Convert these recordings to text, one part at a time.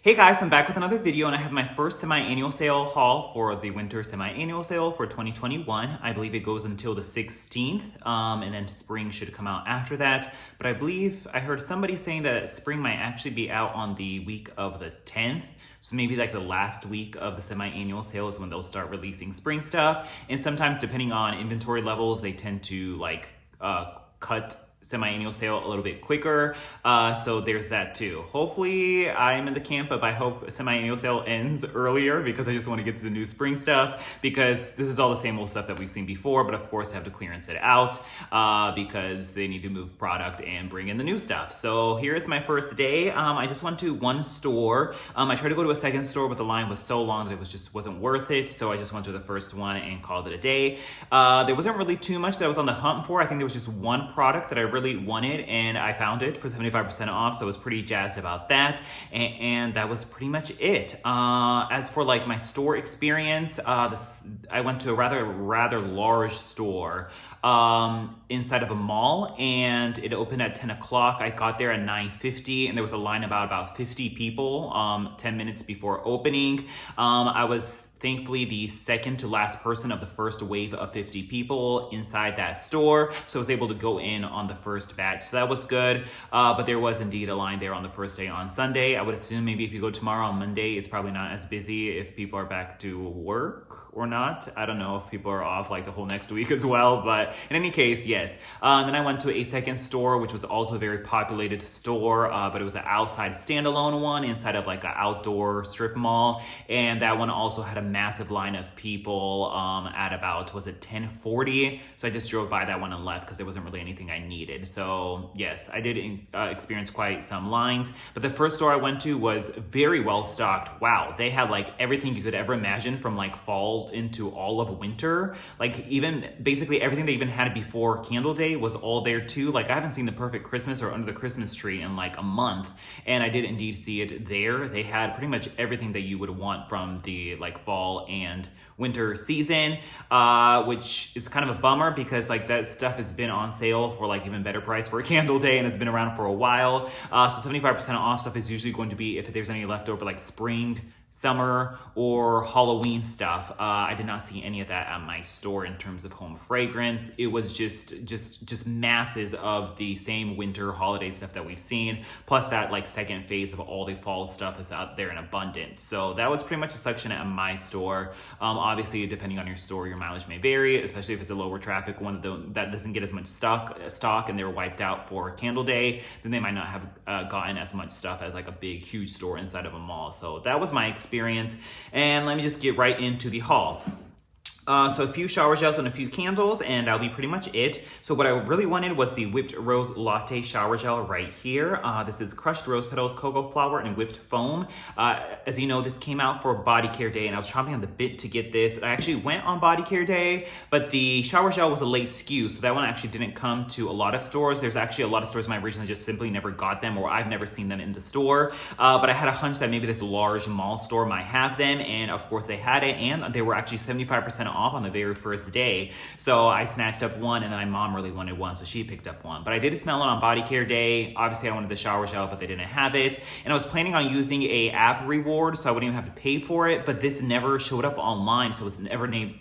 Hey guys, I'm back with another video and I have my first semi-annual sale haul for the winter semi-annual sale for 2021. I believe it goes until the 16th and then spring should come out after that. But I believe I heard somebody saying that spring might actually be out on the week of the 10th. So maybe like the last week of the semi-annual sale is when they'll start releasing spring stuff. And sometimes depending on inventory levels, they tend to cut semi-annual sale a little bit quicker, so there's that too. Hopefully I'm in the camp of I hope semi-annual sale ends earlier because I just want to get to the new spring stuff, because this is all the same old stuff that we've seen before, but of course I have to clearance it out because they need to move product and bring in the new stuff. So here's my first day. I just went to one store. I tried to go to a second store, but the line was so long that it wasn't worth it, so I just went to the first one and called it a day. There wasn't really too much that I was on the hunt for. I think there was just one product that I really wanted and I found it for 75% off, so I was pretty jazzed about that, and that was pretty much it. As for like my store experience, I went to a rather large store inside of a mall, and it opened at 10 o'clock. I got there at 9:50 and there was a line about 50 people 10 minutes before opening. I was thankfully the second to last person of the first wave of 50 people inside that store, so I was able to go in on the first batch, so that was good. But there was indeed a line there on the first day on Sunday. I would assume maybe if you go tomorrow on Monday, it's probably not as busy if people are back to work or not. I don't know if people are off like the whole next week as well, but in any case, yes. Then I went to a second store, which was also a very populated store, but it was an outside standalone one inside of like an outdoor strip mall, and that one also had a massive line of people at about, was it 10:40? So I just drove by that one and left because there wasn't really anything I needed. So yes, I did experience quite some lines, but the first store I went to was very well stocked. Wow, they had like everything you could ever imagine from like fall into all of winter. Like even basically everything they even had before Candle Day was all there too. Like I haven't seen the perfect Christmas or under the Christmas tree in like a month, and I did indeed see it there. They had pretty much everything that you would want from the like fall and winter season, which is kind of a bummer because like that stuff has been on sale for like even better price for a Candle Day, and it's been around for a while. So 75% off stuff is usually going to be if there's any leftover like spring, summer, or Halloween stuff. I did not see any of that at my store in terms of home fragrance. It was just masses of the same winter holiday stuff that we've seen, plus that like second phase of all the fall stuff is out there in abundance. So that was pretty much a section at my store. Obviously, depending on your store, your mileage may vary, especially if it's a lower traffic one that doesn't get as much stock and they were wiped out for Candle Day, then they might not have gotten as much stuff as like a big, huge store inside of a mall. So that was my experience, and let me just get right into the haul. So a few shower gels and a few candles, and that'll be pretty much it. So what I really wanted was the Whipped Rose Latte Shower Gel right here. This is crushed rose petals, cocoa flour, and whipped foam. As you know, this came out for Body Care Day, and I was chomping on the bit to get this. I actually went on Body Care Day, but the shower gel was a late SKU, so that one actually didn't come to a lot of stores. There's actually a lot of stores in my region that just simply never got them, or I've never seen them in the store. But I had a hunch that maybe this large mall store might have them, and of course they had it, and they were actually 75% off on the very first day. So I snatched up one, and then my mom really wanted one, so she picked up one. But I did smell it on Body Care Day. Obviously, I wanted the shower gel, but they didn't have it. And I was planning on using a app reward, so I wouldn't even have to pay for it, but this never showed up online, so I was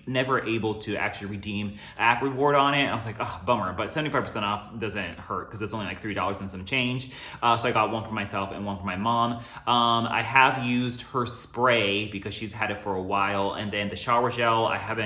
never able to actually redeem app reward on it. And I was like, oh, bummer. But 75% off doesn't hurt because it's only like $3 and some change. So I got one for myself and one for my mom. I have used her spray because she's had it for a while, and then the shower gel, I haven't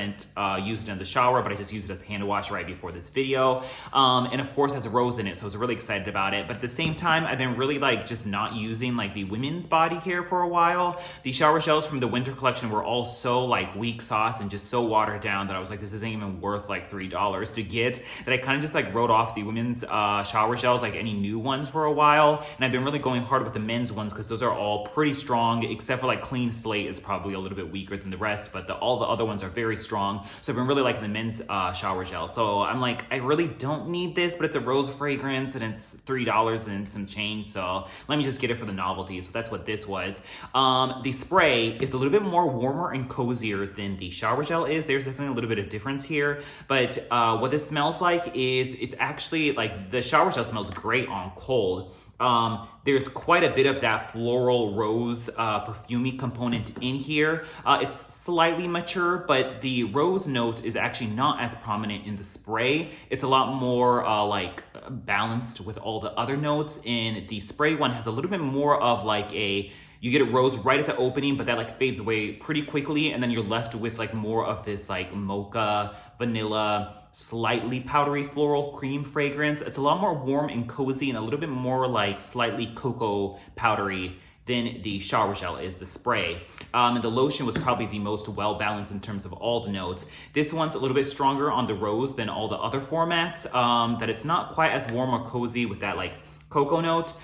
used it in the shower, but I just used it as a hand wash right before this video. And of course, it has a rose in it, so I was really excited about it. But at the same time, I've been really like just not using like the women's body care for a while. The shower gels from the winter collection were all so like weak sauce and just so watered down that I was like, this isn't even worth like $3 to get, that I kind of just like wrote off the women's shower gels, like any new ones, for a while. And I've been really going hard with the men's ones because those are all pretty strong, except for like Clean Slate is probably a little bit weaker than the rest, but all the other ones are very strong. So I've been really liking the men's shower gel. So I'm like, I really don't need this, but it's a rose fragrance and it's $3 and some change. So let me just get it for the novelty. So that's what this was. The spray is a little bit more warmer and cozier than the shower gel is. There's definitely a little bit of difference here. But what this smells like is, it's actually like the shower gel smells great on cold. There's quite a bit of that floral rose perfumey component in here. It's slightly mature, but the rose note is actually not as prominent in the spray. It's a lot more like balanced with all the other notes. In the spray one has a little bit more of like you get a rose right at the opening, but that like fades away pretty quickly, and then you're left with like more of this like mocha, vanilla, slightly powdery floral cream fragrance. It's a lot more warm and cozy and a little bit more like slightly cocoa powdery than the shower gel is, the spray. And the lotion was probably the most well-balanced in terms of all the notes. This one's a little bit stronger on the rose than all the other formats, that it's not quite as warm or cozy with that like cocoa note.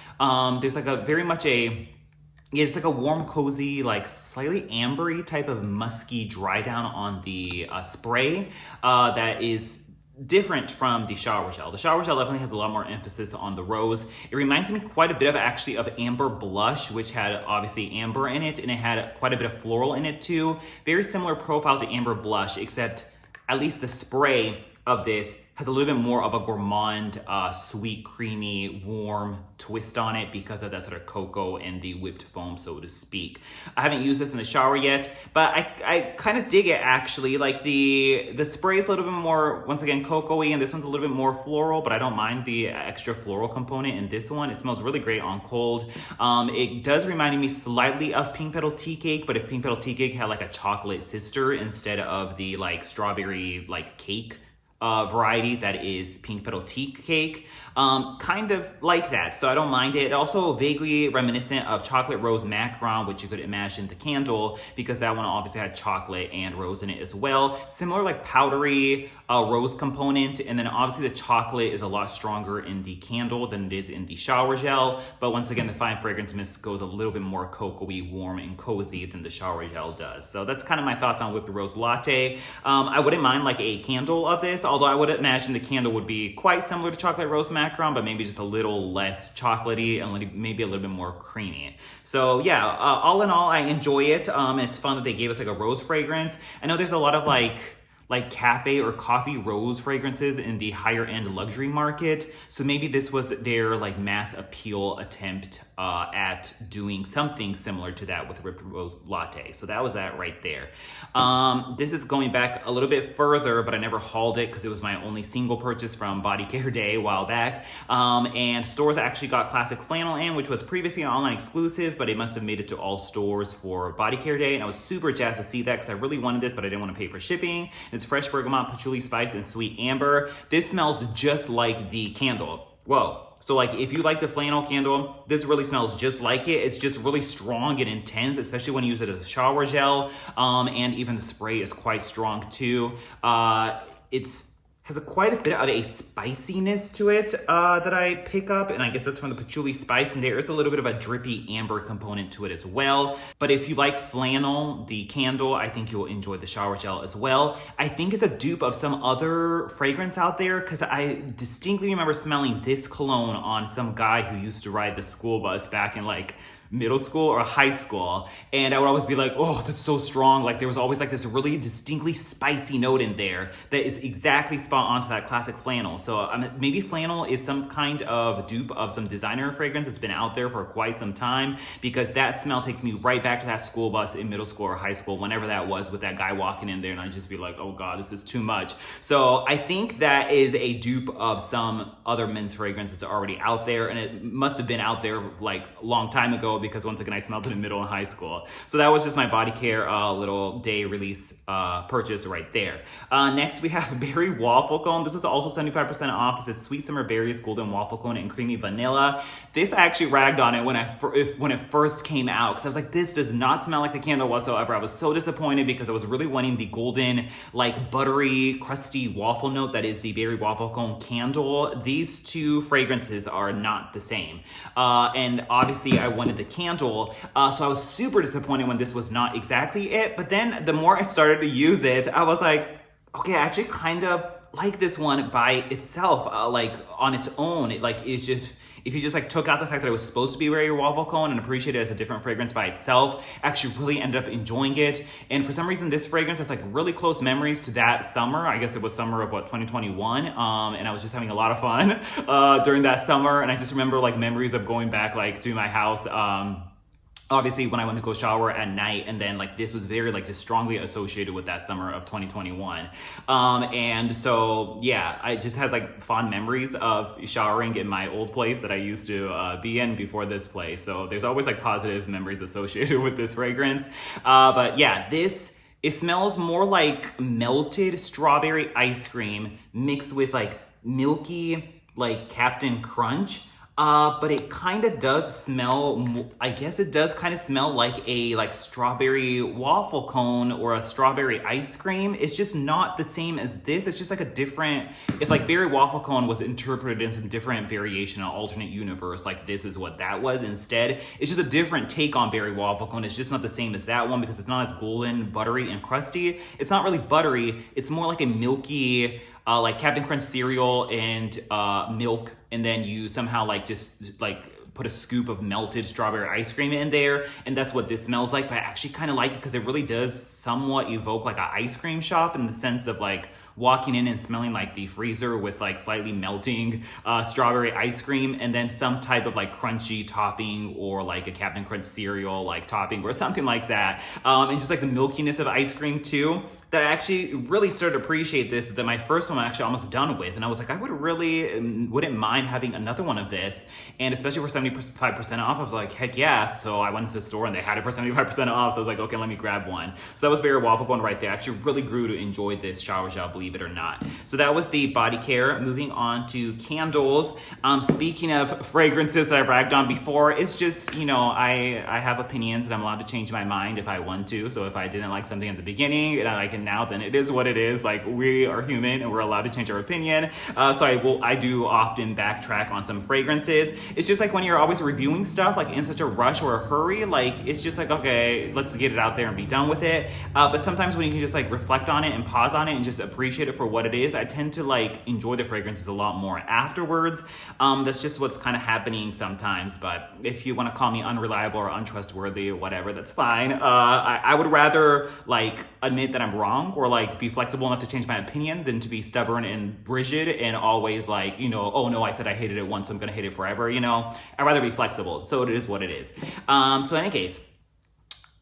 There's like a very much it's like a warm, cozy, like slightly ambery type of musky dry down on the spray that is different from the shower gel. The shower gel definitely has a lot more emphasis on the rose. It reminds me quite a bit of actually of Amber Blush, which had obviously amber in it, and it had quite a bit of floral in it too. Very similar profile to Amber Blush, except at least the spray of this has a little bit more of a gourmand, sweet, creamy, warm twist on it because of that sort of cocoa and the whipped foam, so to speak. I haven't used this in the shower yet, but I kind of dig it actually. Like the spray is a little bit more, once again, cocoa-y, and this one's a little bit more floral, but I don't mind the extra floral component in this one. It smells really great on cold. It does remind me slightly of Pink Petal Tea Cake, but if Pink Petal Tea Cake had like a chocolate sister instead of the like strawberry like cake variety that is Pink Petal Tea Cake, kind of like that, so I don't mind it. Also vaguely reminiscent of Chocolate Rose Macaron, which you could imagine the candle, because that one obviously had chocolate and rose in it as well. Similar like powdery rose component, and then obviously the chocolate is a lot stronger in the candle than it is in the shower gel, but once again the fine fragrance mist goes a little bit more cocoa-y, warm and cozy than the shower gel does. So that's kind of my thoughts on Whipped Rose Latte. I wouldn't mind like a candle of this, although I would imagine the candle would be quite similar to Chocolate Rose Macaron, but maybe just a little less chocolatey and maybe a little bit more creamy. So yeah, all in all, I enjoy it. It's fun that they gave us like a rose fragrance. I know there's a lot of like cafe or coffee rose fragrances in the higher end luxury market. So maybe this was their like mass appeal attempt at doing something similar to that with Whipped Rose Latte. So that was that right there. This is going back a little bit further, but I never hauled it because it was my only single purchase from Body Care Day a while back. And stores actually got Classic Flannel in, which was previously an online exclusive, but it must have made it to all stores for Body Care Day. And I was super jazzed to see that because I really wanted this, but I didn't want to pay for shipping. It's fresh bergamot, patchouli spice, and sweet amber. This smells just like the candle. Whoa. So like if you like the flannel candle, this really smells just like it. It's just really strong and intense, especially when you use it as a shower gel. And even the spray is quite strong too. Has quite a bit of a spiciness to it that I pick up, and I guess that's from the patchouli spice, and there is a little bit of a drippy amber component to it as well. But if you like flannel, the candle, I think you'll enjoy the shower gel as well. I think it's a dupe of some other fragrance out there, because I distinctly remember smelling this cologne on some guy who used to ride the school bus back in like middle school or high school, and I would always be like, oh, that's so strong. Like there was always like this really distinctly spicy note in there that is exactly spot on to that classic flannel. So maybe flannel is some kind of dupe of some designer fragrance that's been out there for quite some time, because that smell takes me right back to that school bus in middle school or high school, whenever that was, with that guy walking in there, and I'd just be like, oh god, this is too much. So I think that is a dupe of some other men's fragrance that's already out there, and it must have been out there like a long time ago, because once again, I smelled it in middle and high school. So that was just my Body Care little day release purchase right there. Next, we have Berry Waffle Cone. This is also 75% off. This is Sweet Summer Berries, Golden Waffle Cone, and Creamy Vanilla. This, I actually ragged on it when it first came out, because I was like, this does not smell like the candle whatsoever. I was so disappointed because I was really wanting the golden, like buttery, crusty waffle note that is the Berry Waffle Cone candle. These two fragrances are not the same. And obviously, I wanted the candle, so I was super disappointed when this was not exactly it. But then the more I started to use it, I was like, okay, I actually kind of like this one by itself, like on its own. It's if you just like took out the fact that it was supposed to be very waffle cone and appreciate it as a different fragrance by itself, I actually really ended up enjoying it. And for some reason, this fragrance has like really close memories to that summer. I guess it was summer of 2021. And I was just having a lot of fun during that summer. And I just remember like memories of going back like to my house. Obviously when I went to go shower at night, and then like this was very like just strongly associated with that summer of 2021. And so yeah, I just has like fond memories of showering in my old place that I used to be in before this place. So there's always like positive memories associated with this fragrance. But yeah, it smells more like melted strawberry ice cream mixed with like milky like Captain Crunch. But it kind of does smell, I guess it does kind of smell like a like strawberry waffle cone or a strawberry ice cream. It's just not the same as this. It's just like a different, if like berry waffle cone was interpreted in some different variation, an alternate universe, like this is what that was instead. It's just a different take on berry waffle cone. It's just not the same as that one because it's not as golden, buttery, and crusty. It's not really buttery. It's more like a milky, like Captain Crunch cereal and milk, and then you somehow like just like put a scoop of melted strawberry ice cream in there, and that's what this smells like. But I actually kind of like it because it really does somewhat evoke like an ice cream shop in the sense of like walking in and smelling like the freezer with like slightly melting strawberry ice cream, and then some type of like crunchy topping or like a Captain Crunch cereal like topping or something like that, and just like the milkiness of ice cream too. That I actually really started to appreciate this, that my first one I'm actually almost done with. And I was like, I wouldn't mind having another one of this. And especially for 75% off, I was like, heck yeah. So I went to the store and they had it for 75% off. So I was like, okay, let me grab one. So that was very waffle cone right there. I actually really grew to enjoy this shower gel, believe it or not. So that was the body care. Moving on to candles. Speaking of fragrances that I bragged on before, it's just, you know, I have opinions and I'm allowed to change my mind if I want to. So if I didn't like something at the beginning and I can now, then it is what it is. Like, we are human and we're allowed to change our opinion. So I do often backtrack on some fragrances. It's just like when you're always reviewing stuff like in such a rush or a hurry, like it's just like, okay, let's get it out there and be done with it. But sometimes when you can just like reflect on it and pause on it and just appreciate it for what it is, I tend to like enjoy the fragrances a lot more afterwards. That's just what's kind of happening sometimes. But if you want to call me unreliable or untrustworthy or whatever, that's fine. I would rather like admit that I'm wrong or like be flexible enough to change my opinion than to be stubborn and rigid and always like, you know, oh no, I said I hated it once, so I'm gonna hate it forever, you know. I'd rather be flexible. So it is what it is. So in any case,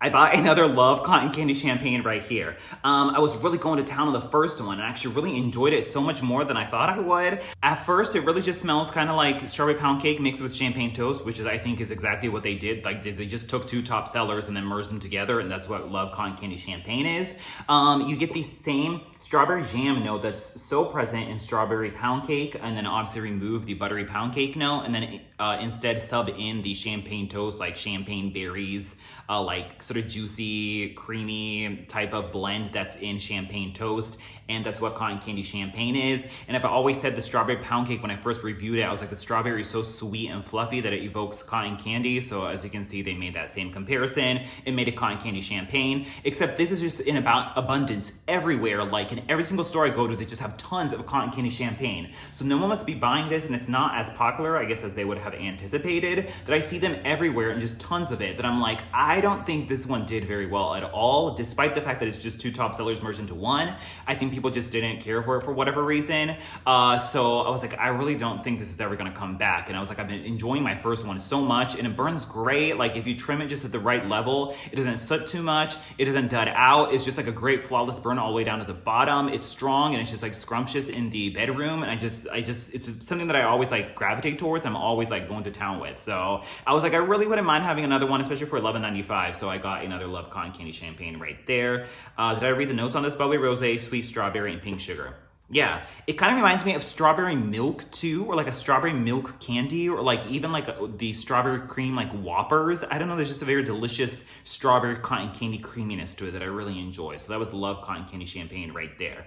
I bought another Love Cotton Candy Champagne right here. I was really going to town on the first one and I actually really enjoyed it so much more than I thought I would. At first, it really just smells kind of like strawberry pound cake mixed with champagne toast, which is, I think, is exactly what they did. Like they just took two top sellers and then merged them together, and that's what Love Cotton Candy Champagne is. You get the same strawberry jam note that's so present in strawberry pound cake, and then obviously remove the buttery pound cake note, and then instead sub in the champagne toast, like champagne berries, like sort of juicy, creamy type of blend that's in champagne toast. And that's what cotton candy champagne is. And if I always said the strawberry pound cake when I first reviewed it, I was like, the strawberry is so sweet and fluffy that it evokes cotton candy. So as you can see, they made that same comparison. It made it cotton candy champagne, except this is just in about abundance everywhere. Like in every single store I go to, they just have tons of cotton candy champagne. So no one must be buying this, and it's not as popular, I guess, as they would have anticipated, that I see them everywhere and just tons of it, that I'm like, I don't think this one did very well at all, despite the fact that it's just two top sellers merged into one. I think people just didn't care for it for whatever reason. So I was like, I really don't think this is ever gonna come back. And I was like, I've been enjoying my first one so much, and it burns great. Like if you trim it just at the right level, it doesn't soot too much, it doesn't dud out. It's just like a great flawless burn all the way down to the bottom. It's strong and it's just like scrumptious in the bedroom. And I just, it's something that I always like gravitate towards. I'm always like going to town with. So I was like, I really wouldn't mind having another one, especially for $11.95. So I got another Love Cotton Candy Champagne right there. Did I read the notes on this? Bubbly rosé, sweet strawberry, and pink sugar. Yeah, it kind of reminds me of strawberry milk too, or like a strawberry milk candy, or like even like the strawberry cream like Whoppers. I don't know, there's just a very delicious strawberry cotton candy creaminess to it that I really enjoy. So that was Love Cotton Candy Champagne right there.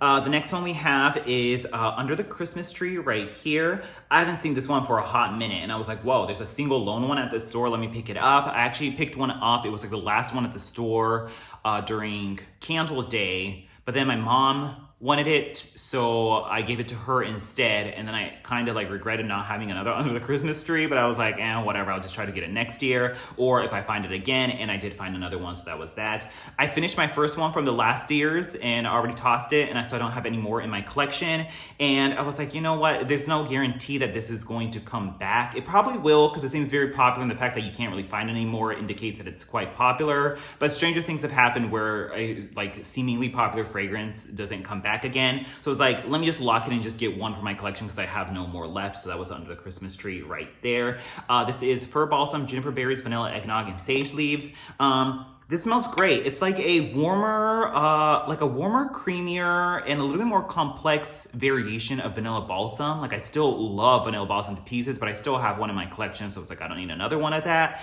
The next one we have is Under the Christmas Tree right here. I haven't seen this one for a hot minute, and I was like, whoa, there's a single lone one at the store. Let me pick it up. I actually picked one up. It was like the last one at the store during Candle Day. But then my mom wanted it, so I gave it to her instead, and then I kind of like regretted not having another under the Christmas tree, but I was like, whatever, I'll just try to get it next year, or if I find it again, and I did find another one, so that was that. I finished my first one from the last year's, and I already tossed it, and so I don't have any more in my collection, and I was like, you know what, there's no guarantee that this is going to come back. It probably will, because it seems very popular, and the fact that you can't really find it anymore indicates that it's quite popular, but stranger things have happened where a like seemingly popular fragrance doesn't come back again. So I was like, let me just lock it and just get one for my collection because I have no more left. So that was under the Christmas tree right there. This is Fir Balsam, Juniper Berries, Vanilla Eggnog, and Sage Leaves. This smells great. It's like a warmer, creamier, and a little bit more complex variation of Vanilla Balsam. Like I still love Vanilla Balsam to pieces, but I still have one in my collection. So it's like, I don't need another one of that.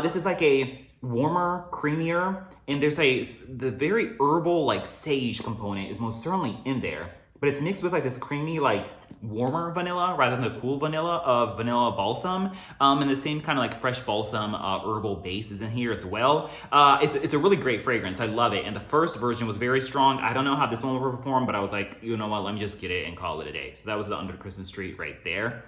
This is like a warmer, creamier, and there's the very herbal like sage component is most certainly in there, but it's mixed with like this creamy, like warmer vanilla rather than the cool vanilla of Vanilla Balsam. And the same kind of like fresh balsam herbal base is in here as well. It's a really great fragrance. I love it. And the first version was very strong. I don't know how this one will perform, but I was like, you know what, let me just get it and call it a day. So that was the Under the Christmas Tree right there.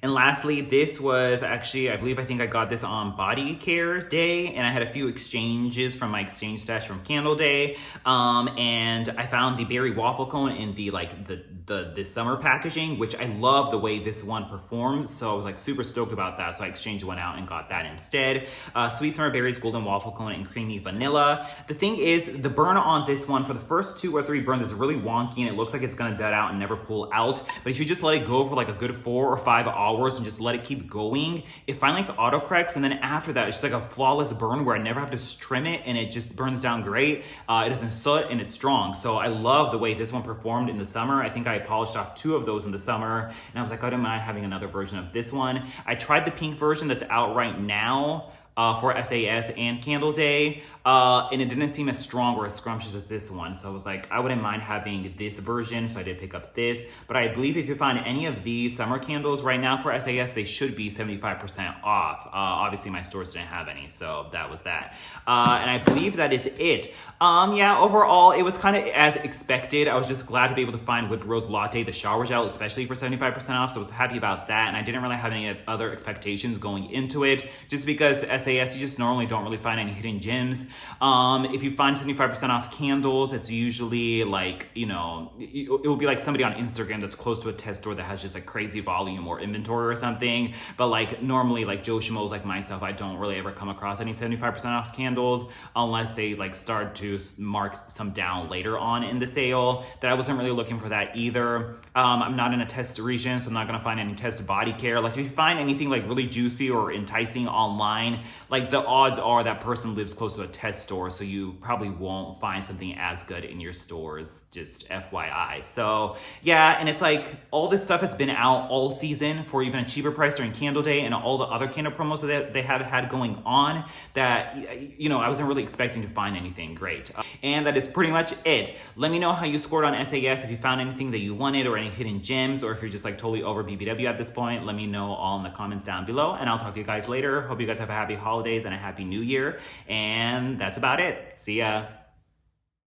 And lastly, this was actually, I think I got this on Body Care Day, and I had a few exchanges from my exchange stash from Candle Day. And I found the berry waffle cone in the summer packaging, which I love the way this one performs. So I was like super stoked about that. So I exchanged one out and got that instead. Sweet Summer Berries, Golden Waffle Cone, and Creamy Vanilla. The thing is, the burn on this one for the first 2 or 3 burns is really wonky, and it looks like it's gonna dead out and never pull out. But if you just let it go for like a good 4 or 5 hours and just let it keep going, it finally like auto corrects, and then after that it's just like a flawless burn where I never have to trim it, and it just burns down great. It doesn't soot, and it's strong. So I love the way this one performed in the summer. I think I polished off 2 of those in the summer, and I was like, I don't mind having another version of this one. I tried the pink version that's out right now for SAS and Candle Day, and it didn't seem as strong or as scrumptious as this one. So I was like, I wouldn't mind having this version, so I did pick up this. But I believe if you find any of these summer candles right now for SAS, they should be 75% off. Obviously my stores didn't have any, so that was that. And I believe that is it. Yeah, overall, it was kind of as expected. I was just glad to be able to find Whipped Rose Latte, the shower gel, especially for 75% off, so I was happy about that. And I didn't really have any other expectations going into it, just because SAS, you just normally don't really find any hidden gems. If you find 75% off candles, it's usually like, you know, it will be like somebody on Instagram that's close to a test store that has just like crazy volume or inventory or something. But like normally like Joe Schmoes like myself, I don't really ever come across any 75% off candles unless they like start to mark some down later on in the sale. That I wasn't really looking for that either. I'm not in a test region, so I'm not gonna find any test body care. Like if you find anything like really juicy or enticing online, like the odds are that person lives close to a test store, so you probably won't find something as good in your stores, just FYI. So yeah, and it's like all this stuff has been out all season for even a cheaper price during Candle Day, and all the other candle promos that they have had going on that, you know, I wasn't really expecting to find anything great. And that is pretty much it. Let me know how you scored on SAS, if you found anything that you wanted or any hidden gems, or if you're just like totally over BBW at this point. Let me know all in the comments down below, and I'll talk to you guys later. Hope you guys have a happy holidays and a happy new year, and that's about it. See ya.